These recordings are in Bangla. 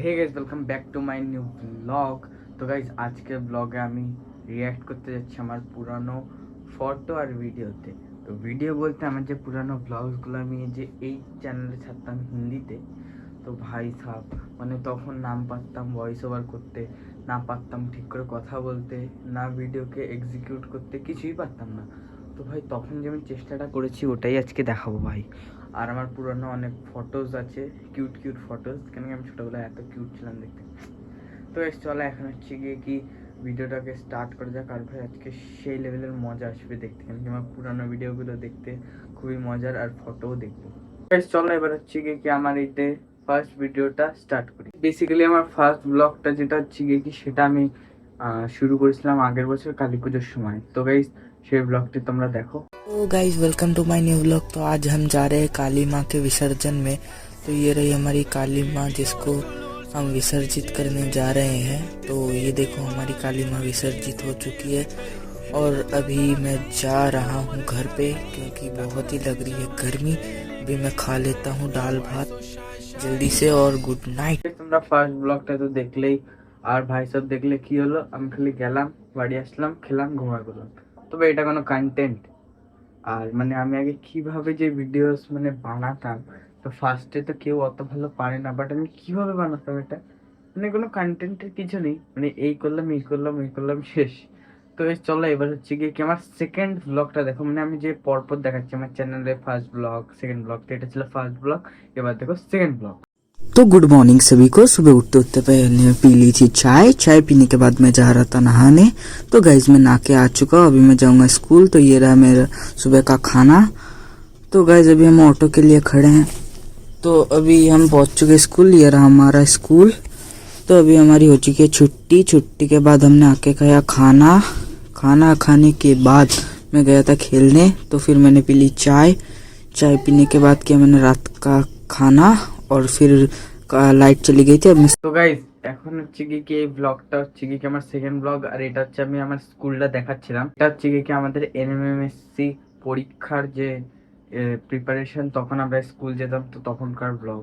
Hey guys welcome back to my new blog. তো গাইজ আজকের ব্লগে আমি রিয়্যাক্ট করতে যাচ্ছি আমার পুরানো ফটো আর ভিডিওতে। তো ভিডিও বলতে আমার যে পুরানো ব্লগসগুলো আমি যে এই চ্যানেলে ছাড়তাম হিন্দিতে, তো ভাই সাহ মানে তখন নাম পারতাম ভয়েস ওভার করতে, না পারতাম ঠিক করে কথা বলতে, না ভিডিওকে এক্সিকিউট করতে, কিছুই পারতাম না। তো ভাই তখন যে আমি চেষ্টাটা করেছি ওটাই আজকে দেখাবো ভাই। আর আমার পুরনো অনেক ফটোজ আছে, কিউট কিউট ফটোজ, কেন কি আমি ছোটোবেলায় এত কিউট ছিলাম দেখতে। তো এস চলো এখন হচ্ছে গিয়ে কি ভিডিওটাকে স্টার্ট করা যাক। আর ভাই আজকে সেই লেভেলের মজা আসবে দেখতে, কেন কি আমার পুরানো ভিডিওগুলো দেখতে খুবই মজার, আর ফটোও দেখবো। বেশ চলো এবার হচ্ছে গিয়ে কি আমার এইতে ফার্স্ট ভিডিওটা স্টার্ট করি। বেসিক্যালি আমার ফার্স্ট ব্লগটা যেটা হচ্ছে গিয়ে কি সেটা আমি শুরু করেছিলাম আগের বছর কালী পুজোর সময়। তো গাইস সেই ব্লগটি তোমরা দেখো। तो guys welcome to my new vlog. तो आज हम जा रहे हैं काली माँ के विसर्जन में। तो ये रही हमारी काली माँ जिसको हम विसर्जित करने जा रहे हैं। तो ये देखो हमारी काली माँ विसर्जित हो चुकी है और अभी मैं जा रहा हूँ घर पे क्योंकि बहुत ही लग रही है गर्मी। अभी मैं खा लेता हूँ दाल भात जल्दी से और गुड नाइट। তোমরা ফার্স্ট ব্লগটা তো দেখলেই, আর ভাই সব দেখলে কি হলো, আমি খালি গেলাম, বাড়ি আসলাম, খেলাম, ঘুমায় গেলাম। তবে এটা কোনো কন্টেন্ট? আর মানে আমি আগে কিভাবে যে ভিডিওস মানে বানাতাম, তো ফার্স্টে তো কেউ অত ভালো পারে না, বাট আমি কিভাবে বানাতাম এটা, মানে কোনো কন্টেন্টের কিছু নেই, মানে এই করলাম এই করলাম এই করলাম শেষ। তো এই চলো এবার হচ্ছে গিয়ে কি আমার সেকেন্ড ব্লগটা দেখো। মানে আমি যে পরপর দেখাচ্ছি আমার চ্যানেলে ফার্স্ট ব্লগ সেকেন্ড ব্লগ, তো এটা ছিল ফার্স্ট ব্লগ, এবার দেখো সেকেন্ড ब्लॉग। तो गुड मॉर्निंग सभी को। सुबह उठते उठते पहले पी ली थी चाय। चाय पीने के बाद मैं जा रहा था नहाने। तो गाइज मैं नहा के आ चुका हूँ। अभी मैं जाऊंगा स्कूल। तो ये रहा मेरा सुबह का खाना। तो गाइज अभी हम ऑटो के लिए खड़े हैं। तो अभी हम पहुंच चुके स्कूल। ये रहा हमारा स्कूल। तो अभी हमारी हो चुकी है छुट्टी। छुट्टी के बाद हमने आके खाया खाना। खाना खाने के बाद मैं गया था खेलने। तो फिर मैंने पी ली चाय। चाय पीने के बाद किया मैंने रात का खाना और फिर লাইট চলে গেছে। তো গাইস এখন হচ্ছে কি এই ব্লগটা হচ্ছে কি আমার সেকেন্ড ব্লগ, আর এটা হচ্ছে আমি আমার স্কুলটা দেখাচ্ছিলাম। এটা হচ্ছে কি আমাদের এনএমএমএসসি পরীক্ষার যে প্রিপারেশন, তখন আমরা স্কুল যেতাম, তো তখনকার ব্লগ।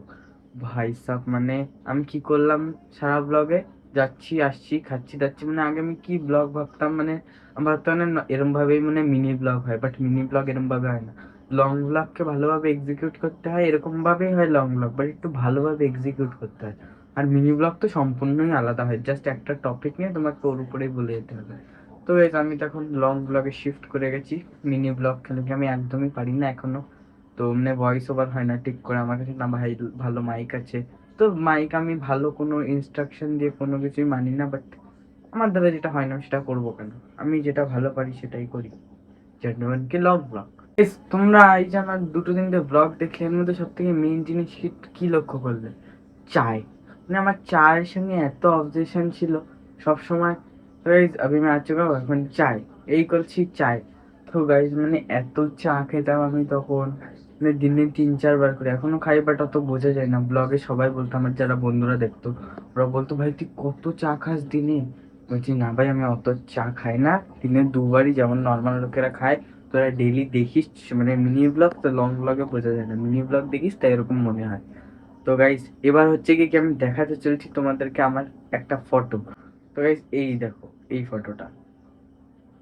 ভাই সাহ মানে আমি কি করলাম সারা ব্লগে, যাচ্ছি আসছি খাচ্ছি যাচ্ছি, মানে আগে আমি কি ব্লগ ভাবতাম, মানে আমি ভাবতাম না এরম ভাবেই মানে মিনি ব্লগ হয়, বাট মিনি ব্লগ এরম ভাবে হয় না। লং ব্লগকে ভালোভাবে এক্সিকিউট করতে হয়, এরকম ভাবেই হয় লং ব্লগ, বাট একটু ভালোভাবে এক্সিকিউট করতে হয়। আর মিনি ব্লগ তো সম্পূর্ণই আলাদা হয়, জাস্ট একটা টপিক নিয়ে তোমাকে ওর উপরেই বলে যেতে হবে। তো গাইস আমি তো এখন লং ব্লগে শিফট করে গেছি। মিনি ব্লগ খেলে কি আমি একদমই পারি না এখনো। তো মানে ভয়েস ওভার হয় না ঠিক করে, আমার কাছে না ভাই ভালো মাইক আছে। তো মাইক আমি ভালো কোনো ইনস্ট্রাকশন দিয়ে কোনো কিছুই মানি না, বাট আমার দ্বারা যেটা হয় না সেটা করবো কেন, আমি যেটা ভালো পারি সেটাই করি। যেমন কি লং ব্লগ। তোমরা এই যে আমার দুটো তিনটে ব্লগ দেখলে, এর মধ্যে সব থেকে মেইন জিনিস কি লক্ষ্য করলে? চায়, মানে আমার চায়ের সঙ্গে এত অবজেকশন ছিল সব সময়। তো গাইজ আমি आ चुका हूँ এখন চায়, এই করছি চায়। তো গাইজ মানে এত চা খেতাম আমি তখন, মানে দিনে 3-4 বার করে, এখনো খাই, বাট অত বোঝা যায় না। ব্লগে সবাই বলতো, আমার যারা বন্ধুরা দেখতো ওরা বলতো ভাই তুই কত চা খাস দিনে। বলছি না ভাই আমি অত চা খাই না, দিনে 2বারই যেমন নর্মাল লোকেরা খায়। তোরা ডেইলি দেখিস মানে মিনি ব্লগ, তো লং ব্লগে বোঝা যায় না, মিনি ব্লগ দেখিস তাই এরকম মনে হয়। তো গাইস এবার হচ্ছে কি আমি দেখাতে চলছি তোমাদেরকে আমার একটা ফটো। তো গাইস এই দেখো এই ফটোটা।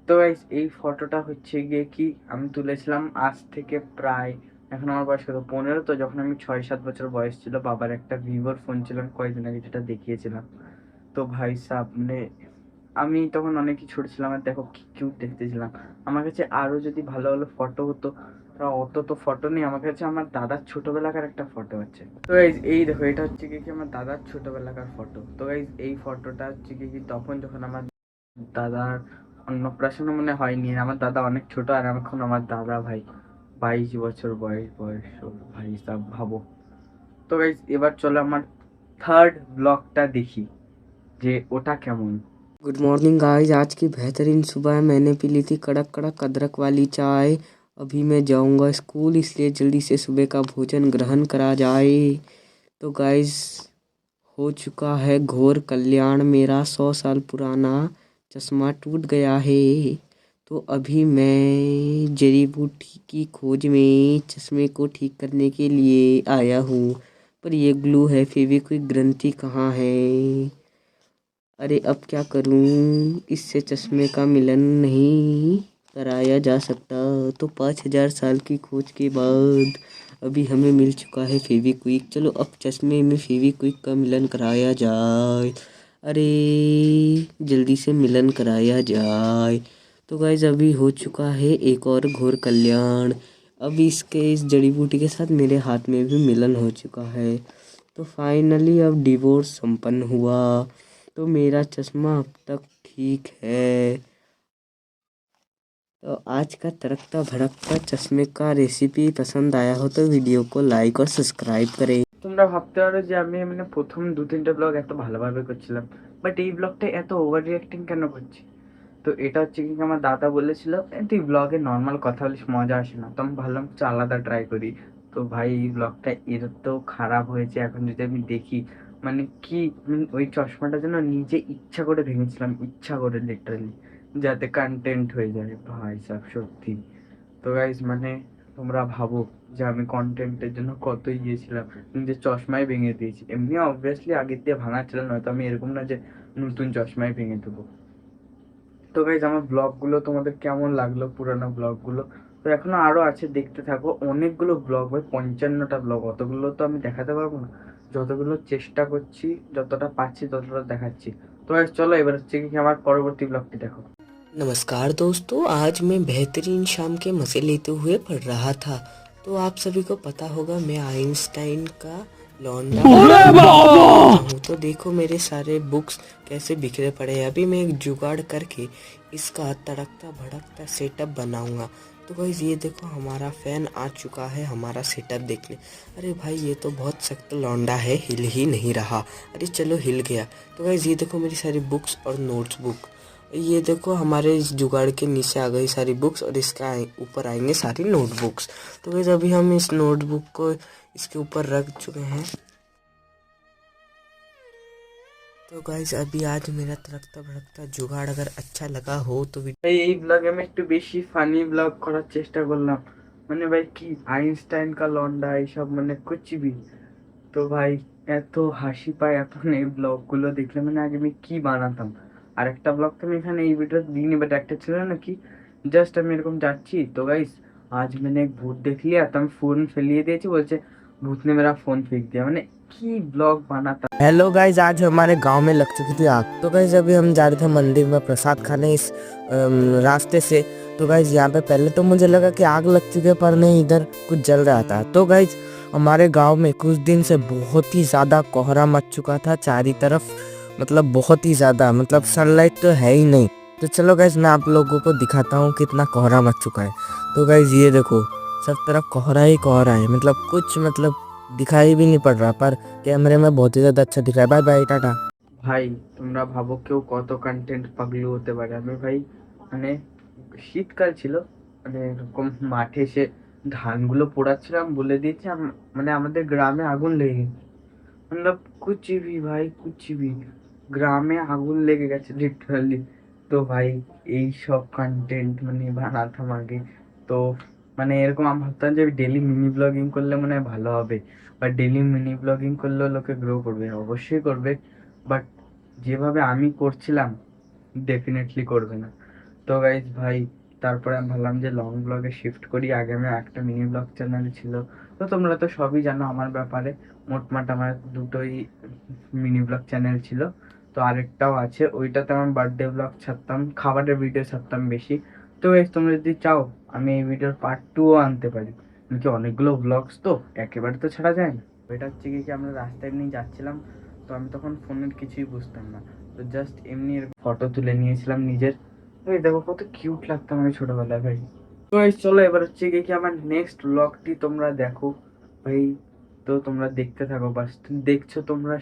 তো গাইস এই ফটোটা হচ্ছে গিয়ে কি আমি তুলেছিলাম আজ থেকে প্রায়, এখন আমার বয়স কত 15। তো যখন আমি 6-7 বছর বয়স ছিল, বাবার একটা ভিভোর ফোন ছিল, আমি কয়েকদিন আগে যেটা দেখিয়েছিলাম। তো ভাই সাহ মানে আমি তখন অনেকই ছোট ছিলাম, আর দেখো কি কিউট দেখতেছিলাম। আমার কাছে আরো যদি ভালো ভালো ফটো হতো, তা অত তো ফটো নেই আমার কাছে। আমার দাদার ছোটবেলাকার একটা ফটো আছে। তো এই দেখো এটা হচ্ছে কি আমার দাদার ছোটবেলাকার ফটো। তো গাইজ এই ফটোটা হচ্ছে কি তখন যখন আমার দাদার অন্নপ্রাশন মনে হয়নি, আমার দাদা অনেক ছোট, আর এখন আমার দাদা ভাই 22 বছর বয়স ওর, ভাই সাব ভাবো। তো গাইজ এবার চলো আমার থার্ড ব্লগটা দেখি যে ওটা কেমন। Good morning guys. आज की बेहतरीन सुबह मैंने पी ली थी कड़क कड़क अदरक वाली चाय। अभी मैं जाऊंगा स्कूल इसलिए जल्दी से सुबह का भोजन ग्रहण करा जाए। तो गाइस हो चुका है घोर कल्याण। मेरा 100 साल पुराना चश्मा टूट गया है। तो अभी मैं जड़ी बूटी की खोज में चश्मे को ठीक करने के लिए आया हूँ। पर ये ग्लू है, फेविक्विक ग्रंथि कहाँ है? अरे अब क्या करूं? इससे चश्मे का मिलन नहीं कराया जा सकता। तो 5,000 साल की खोज के बाद अभी हमें मिल चुका है फेविक्विक। चलो अब चश्मे में फेविक्विक का मिलन कराया जाए। अरे जल्दी से मिलन कराया जाए। तो गाइज अभी हो चुका है एक और घोर कल्याण। अब इसके इस जड़ी बूटी के साथ मेरे हाथ में भी मिलन हो चुका है। तो फाइनली अब डिवोर्स संपन्न हुआ। तो मेरा चश्मा अब तक ठीक है। तो आज का तड़कता भड़कता चश्मे का रेसिपी पसंद आया हो तो वीडियो को लाइक और सब्सक्राइब करें। তোমরা ভাবতে পারো যে আমি মানে প্রথম 2-3টা ব্লগ এত ভালোভাবে করছিলাম, বাট এই ব্লগটা এত ওভার রিয়াক্টিং কেন করছি? তো এটা হচ্ছে কি, আমার দাদা বলেছিল তুই ব্লগে নর্মাল কথা বলিস, মজা আসে না। তো আমি ভাবলাম কিছু আলাদা ট্রাই করি। তো ভাই এই ব্লগটা এত খারাপ হয়েছে এখন যদি আমি দেখি, মানে কি ওই চশমাটা যেন নিজে ইচ্ছা করে ভেঙেছিলাম, ইচ্ছা করে লিটারালি, যাতে কন্টেন্ট হয়ে যায়। ভাই সাহেব সত্যি। তো গাইজ মানে তোমরা ভাবো যে আমি কন্টেন্টের জন্য কত গিয়েছিলাম, নিজের চশমাই ভেঙে দিয়েছি। এমনি অবভিয়াসলি আগের দিয়ে ভাঙা ছিল, নয়তো আমি এরকম না যে নতুন চশমাই ভেঙে দেবো। তো গাইজ আমার ব্লগগুলো তোমাদের কেমন লাগলো, পুরানো ব্লগগুলো? তো এখনো আরও আছে, দেখতে থাকো। অনেকগুলো ব্লগ হয়, 55টা ব্লগ, অতগুলো তো আমি দেখাতে পারবো না। যতগুলো চেষ্টা করছি, যতটা পাচ্ছি ততটা দেখাচ্ছি। তো গাইজ চলো এবার হচ্ছে কি আমার পরবর্তী ব্লগটি দেখো। नमस्कार दोस्तों, आज मैं बेहतरीन शाम के मज़े लेते हुए पढ़ रहा था। तो आप सभी को पता होगा मैं आइंस्टाइन का लौंडा हूँ। तो देखो मेरे सारे बुक्स कैसे बिखरे पड़े हैं। अभी मैं एक जुगाड़ करके इसका तड़कता भड़कता सेटअप बनाऊंगा। तो गाइस ये देखो हमारा फ़ैन आ चुका है हमारा सेटअप देखने। अरे भाई ये तो बहुत सख्त लौंडा है, हिल ही नहीं रहा। अरे चलो हिल गया। तो गाइस ये देखो मेरी सारी बुक्स और नोट्स बुक। ये देखो हमारे इस जुगाड़ के नीचे आ गई सारी बुक्स और इसका ऊपर आएंगे सारी नोटबुक्स। तो गाइस अभी हम इस नोटबुक को इसके ऊपर रख चुके हैं। तो गाइस अभी आज मेरा तड़कता भड़कता जुगाड़ अगर अच्छा लगा हो तो ভাই এই ব্লগে আমি একটু বেশি ফানি ব্লগ করার চেষ্টা করলাম, মানে ভাই কি আইনস্টাইন কা লন্ডা এইসব মানে কুচবি। তো ভাই এত হাসি পায় এখন এই ব্লগগুলো দেখলে, মানে আগে আমি কি বানাতাম। আর একটা ব্লগ তো আমি এখানে এই ভিডিও দিইনি, বাট একটা ছিল না কি, জাস্ট আমি এরকম যাচ্ছি, তো गाइस आज मैंने एक भूत देख लिया, तो আমি ফোন ফেলিয়ে দিয়েছি, বলছে भूत ने मेरा फोन फेंक दिया। মানে কি ব্লগ বানাতাম। हेलो गाइज, आज हमारे गांव में लग चुकी थी आग। तो गाइज अभी हम जा रहे थे मंदिर में प्रसाद खाने इस रास्ते से। तो गाइज यहाँ पे पहले तो मुझे लगा कि आग लग चुकी है, पर नहीं इधर कुछ जल रहा था। तो गाइज हमारे गांव में कुछ दिन से बहुत ही ज़्यादा कोहरा मच चुका था चारी तरफ, मतलब बहुत ही ज़्यादा, मतलब सनलाइट तो है ही नहीं। तो चलो गाइज मैं आप लोगों को दिखाता हूँ कितना कोहरा मच चुका है। तो गाइज ये देखो सब तरफ कोहरा ही कोहरा है, मतलब कुछ मतलब दिखाई भी नहीं पड़ रहा, पर कैमरे में बहुत ही ज़्यादा अच्छा दिख रहा है। Bye bye, tata. ভাই তোমরা ভাবো কেউ কত কন্টেন্ট পাগলু হতে পারে। আমি ভাই মানে শীতকাল ছিল, মানে এরকম মাঠে এসে ধানগুলো পোড়াচ্ছিলাম, বলে দিয়েছি মানে আমাদের গ্রামে আগুন লেগে গেছে। मतलब कुछ भी भाई कुछ भी, গ্রামে আগুন লেগে গেছে লিটারালি। তো ভাই এই সব কন্টেন্ট মানে বানাতাম আগে। তো মানে এরকম আমি ভাবতাম যে ডেলি মিনি ব্লগিং করলে মনে হয় ভালো হবে, বা ডেলি মিনি ব্লগিং করলেও লোকে গ্রো করবে, অবশ্যই করবে, বাট যেভাবে আমি করছিলাম ডেফিনেটলি করবে না। তো গাইজ ভাই তারপরে আমি ভাবলাম যে লং ব্লগে শিফট করি। আগে আমার একটা মিনি ব্লগ চ্যানেল ছিল, তো তোমরা তো সবই জানো আমার ব্যাপারে। মোটমাট আমার দুটোই মিনি ব্লগ চ্যানেল ছিল। তো আরেকটাও আছে, ওইটাতে আমার বার্থডে ব্লগ ছাড়তাম, খাবারের ভিডিও ছাড়তাম বেশি। তো guys, তোমরা যদি চাও আমি এই ভিডিওর পার্ট 2ও আনতে পারি, কি অনেকগুলো ব্লগস তো একেবারে তো ছাড়া যায় না। এটা হচ্ছে কি আমরা রাস্তায় এমনি যাচ্ছিলাম, তো আমি তখন ফোনের কিছুই বুঝতাম না, তো জাস্ট এমনি ফটো তুলে নিয়েছিলাম নিজের। এই দেখো কত কিউট লাগতাম আমি ছোটবেলায় ভাই। তো guys, চলো এবার হচ্ছে কি আমার নেক্সট ব্লগটি তোমরা দেখো ভাই। তো তোমরা দেখতে থাকো, বাস দেখছো তোমরা,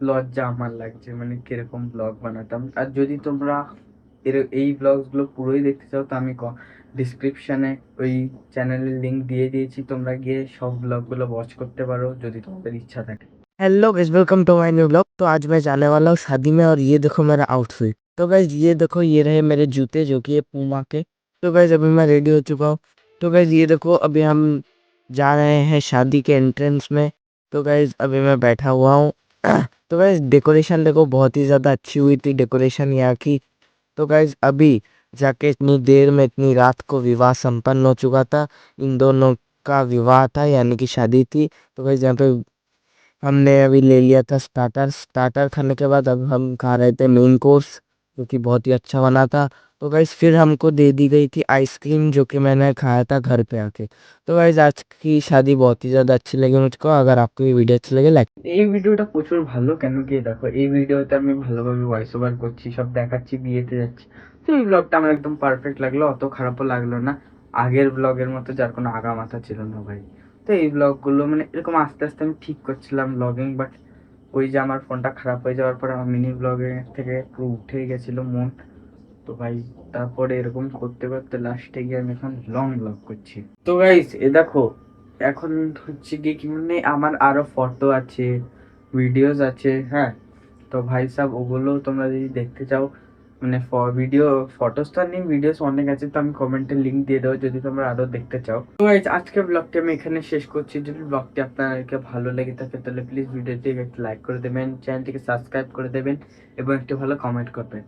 লজ্জা আমার লাগছে মানে কিরকম ব্লগ বানাতাম। আর যদি তোমরা এই ব্লগসগুলো পুরোই দেখতে চাও, তো আমি ডিসক্রিপশানে ওই চ্যানেলের লিঙ্ক দিয়ে দিয়েছি, তোমরা গিয়ে সব ব্লগগুলো ওয়াচ করতে পারো যদি তোমাদের ইচ্ছা থাকে। Hello guys, welcome to my new blog. तो आज मैं जाने वाला हूँ शादी में और ये देखो मेरा आउटफिट। तो गाइस ये देखो ये रहे मेरे जूते जो कि ये पूमा के। तो गाइस अभी मैं रेडी हो चुका हूँ। तो गाइस ये देखो अभी हम जा रहे हैं शादी के एंट्रेंस में। तो गाइज अभी मैं बैठा हुआ हूँ। तो गाइज डेकोरेशन देखो बहुत ही ज़्यादा अच्छी हुई थी डेकोरेशन यहाँ की। तो गाइज अभी जाके इतनी देर में इतनी रात को विवाह संपन्न हो चुका था। इन दोनों का विवाह था यानी कि शादी थी। तो गाइज यहाँ पे हमने अभी ले लिया था स्टार्टर खाने के बाद अब हम खा रहे थे मेन कोर्स जो कि बहुत ही अच्छा बना था। तो गाइज फिर हमको दे दी गई थी आइसक्रीम जो कि मैंने खाया था घर पे आके। तो गाइज आज की शादी बहुत ही ज़्यादा अच्छी लगी मुझको। अगर आपको ये वीडियो अच्छी लगे लाइक। এই ভিডিওটা প্রচুর ভালো, কেন কি দেখো এই ভিডিওতে আমি ভালোভাবে ভয়েস ওভার করছি, সব দেখাচ্ছি, বিয়েতে যাচ্ছি। তো এই ব্লগটা আমার একদম পারফেক্ট লাগলো, অত খারাপও লাগলো না। আগের ব্লগের মতো যার কোনো আগা মাথা ছিল না ভাই। তো এই ব্লগগুলো মানে এরকম আস্তে আস্তে আমি ঠিক করছিলাম ব্লগিং, বাট ওই যে আমার ফোনটা খারাপ হয়ে যাওয়ার পরে আমার মিনি ব্লগিং থেকে পুরো উঠে গেছিলো মন। তো ভাই তারপরে এরকম করতে করতে লাস্টে গিয়ে আমি এখন লং ব্লগ করছি। তো গাইস এ দেখো, এখন হচ্ছে কি কি মানে আমার আরো ফটো আছে, ভিডিওস আছে, হ্যাঁ। তো ভাই সাহেব ওগুলো তোমরা যদি দেখতে চাও, মানে ভিডিও, ফটোস তো আর নেই, ভিডিওস অনেক আছে, তো আমি কমেন্টে লিংক দিয়ে দেবো যদি তোমরা আরো দেখতে চাও। তো গাইস আজকের ব্লগটি আমি এখানে শেষ করছি। যদি ব্লগটি আপনাদেরকে ভালো লেগে থাকে তাহলে প্লিজ ভিডিওটি একটু লাইক করে দেবেন, চ্যানেলটিকে সাবস্ক্রাইব করে দেবেন এবং একটি ভালো কমেন্ট করবেন।